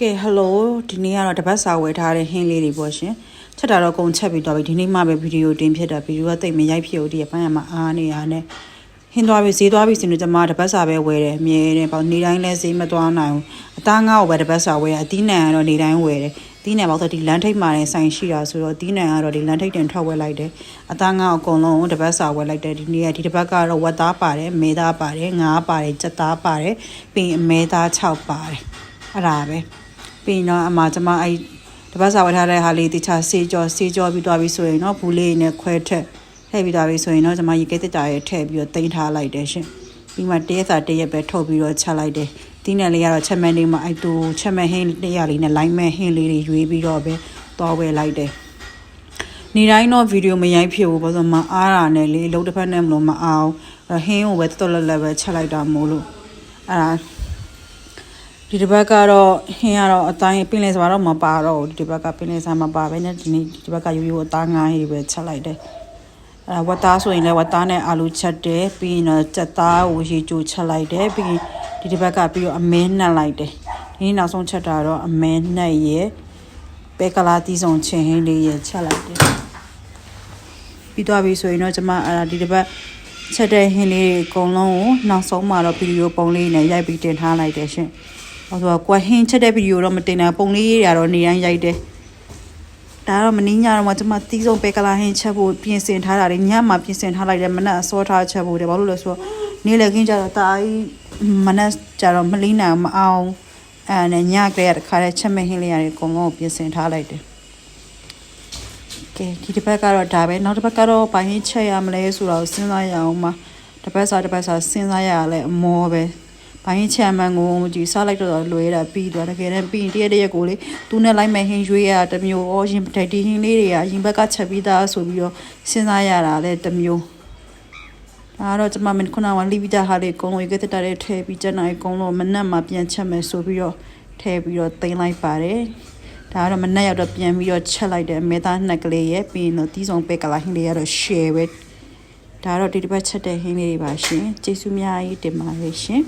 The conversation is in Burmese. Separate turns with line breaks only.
ကဲ hello ဒီနေ့ကတော့တပတ်စာဝယ်ထားတဲ့ဟင်းလေးတွေပေါ့ရှင်ချက်တာတော့ကုန်ချက်ပြီးတော့ပြီဒီနေ့မှပဲဗီဒီယိုတင်ဖြစ်တာဗီဒီယိုကတိတ်မရိုက်ဖြစ်ဘူးဒီအပိုင်းကမှအားနေရနဲ့ဟင်းသွားပြီးဈေးသွားပြီးစင်တို့ကျမတပတ်စာပဲဝယ်တယ်အမြဲတမ်းပေါ့နေတိုင်းလဲဈေးမသွားနိုင်ဘူးအသားငါ့ကိုပဲတပတ်စာဝယ်အသီးနှံကတော့နေတိုင်းဝယ်တယ်သီးနှံပေါ့ဆိုဒီလမ်းထိပ်မှာနေဆိုင်ရှိတာဆိုတော့သီးနှံကတော့ဒီလမ်းထိပ်တင်ထွက်ဝယ်လိုက်တယ်အသားငါ့အကုန်လုံးတပတ်စာဝယ်လိုက်တယ်ဒီနေ့ကဒီတပတ်ကတော့ဝက်သားပါတယ်မဲသားပါတယ်ငါးပါတယ်ကြက်သားပါတယ်ပြီးရင်အမဲသား6ပါတယ်အဲ့ဒါပဲပြီးတော့အမကျမအဲ့တပတ်စာဝယ်ထားတဲ့ဟာလေးတခြားစေးကြောပြီးသွားပြီဆိုရင်တော့ဘူးလေးနဲ့ခွဲထည့်ပြီးသွားပြီဆိုရင်တော့ကျမရေကိတ်တာရဲ့ထည့်ပြီးတော့တင်ထားလိုက်တယ်ရှင်ပြီးမှတရက်စာတရက်ပဲထုတ်ပြီးတော့ချက်လိုက်တယ်ဒီနယ်လေးကတော့ချက်မဲလေးမှာအဲ့တူချက်မဲဟင်းတရားလေးနဲ့လိုင်းမဲဟင်းလေးတွေရွေးပြီးတော့ပဲသွားဝယ်လိုက်တယ်နေတိုင်းတော့ဗီဒီယိုမရိုက်ဖြစ်ဘူးဘာလို့မအားတာနဲ့လေအလုပ်တစ်ဖက်နဲ့မလို့မအောင်ဟင်းကိုပဲတော်တော်လည်းပဲချက်လိုက်တာမို့လို့အဲ့ဒါဒီတစ်ပတ်ကတော့ဟင်းကတော့အတိုင်းပင်လယ်စာတော့မပါတော့ဒီတစ်ပတ်ကပင်လယ်စာမပါဘဲနဲ့ဒီနေ့ဒီတစ်ပတ်ကရိုးရိုးအသားငါးဟင်းပဲချက်လိုက်တယ်ဝတ်သားဆိုရင်လည်းဝတ်သားနဲ့အာလူချက်တယ်ပြီးရင်တော့ကြက်သားကိုရေချိုချက်လိုက်တယ်ပြီးရင်ဒီတစ်ပတ်ကပြီးတော့အမဲနှက်လိုက်တယ်ဒီနေ့နောက်ဆုံးချက်တာတော့အမဲနှက်ရဲ့ပဲကလာတီးစုံချင်းဟင်းလေးရဲ့ချက်လိုက်တယ်ပြီးတော့ပြီဆိုရင်တော့ကျမအဲ့ဒါဒီတစ်ပတ်ချက်တဲ့ဟင်းလေးအကုန်လုံးကိုနောက်ဆုံးမှာတော့ဗီဒီယိုပုံလေးနဲ့ရိုက်ပြီးတင်ထားလိုက်တယ်ရှင်ဟောဆိုတော့ကွာဟင်းချက်တဲ့ဗီဒီယိုတော့မတင်တာပုံလေးတွေကတော့နေတိုင်းရိုက်တယ်ဒါတော့မင်းညတော့မှကျမတီးဆုံးပဲကလာဟင်းချက်ဖို့ပြင်ဆင်ထားတာလေညမှာပြင်ဆင်ထားလိုက်တယ်မနက်အစောထားချက်ဖို့တယ်ဘာလို့လဲဆိုတော့နေ့လည်ခင်းကျတော့တာကြီးမနက်ကျတော့မလီးနိုင်မအောင်အဲ့နဲ့ညကလေးရတခါတည်းချက်မဟင်းလေးရတယ်အကုန်လုံးပြင်ဆင်ထားလိုက်တယ်ကဲဒီတစ်ပတ်ကတော့ဒါပဲနောက်တစ်ပတ်ကတော့ဘာဟင်းချက်ရမလဲဆိုတော့စဉ်းစားရအောင်ပါတစ်ပတ်စာစဉ်းစားရလဲအမောပဲဘာရင်ချမ်းမန်ကိုကြည့်စားလိုက်တော့လွယ်တာပြီးသွားတကယ်တမ်းပြီးတရက်ကိုလေသူနဲ့လိုက်မဲ့ဟင်းရွေးရတမျိုးဩရင်ဒိုက်တီဟင်းလေးတွေကရင်ဘက်ကချက်ပြီးသားဆိုပြီးတော့စဉ်းစားရတာလဲတမျိုးဒါတော့ကျွန်မမင်းခုနကလီဗီတာဟာလေးကုန်းလို့ရေကတက်တဲ့ထဲပြီးကျန်နိုင်ကုန်းလို့မနက်မှပြန်ချက်မယ်ဆိုပြီးတော့ထဲပြီးတော့တင်လိုက်ပါတယ်ဒါကတော့မနက်ရောက်တော့ပြန်ပြီးတော့ချက်လိုက်တယ်မဲသားနှစ်ကလေးရဲ့ပြီးရင်တော့တီးစုံပဲကလာဟင်းလေးရတော့ share ပဲဒါတော့ဒီတစ်ပတ်ချက်တဲ့ဟင်းလေးတွေပါရှင်ကျေးဇူးများကြီးတင်ပါတယ်ရှင်